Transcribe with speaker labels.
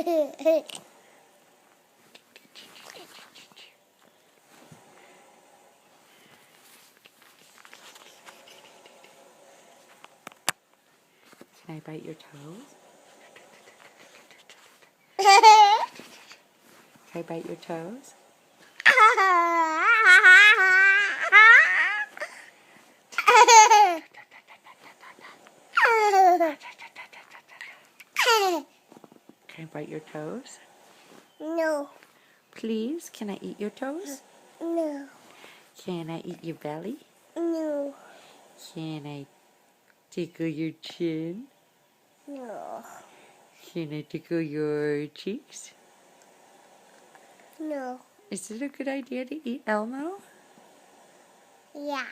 Speaker 1: Can I bite your toes? Can I bite your toes? Can I bite your toes?
Speaker 2: No.
Speaker 1: Please, can I eat your toes?
Speaker 2: No.
Speaker 1: Can I eat your belly?
Speaker 2: No.
Speaker 1: Can I tickle your chin?
Speaker 2: No.
Speaker 1: Can I tickle your cheeks?
Speaker 2: No.
Speaker 1: Is it a good idea to eat Elmo?
Speaker 2: Yeah.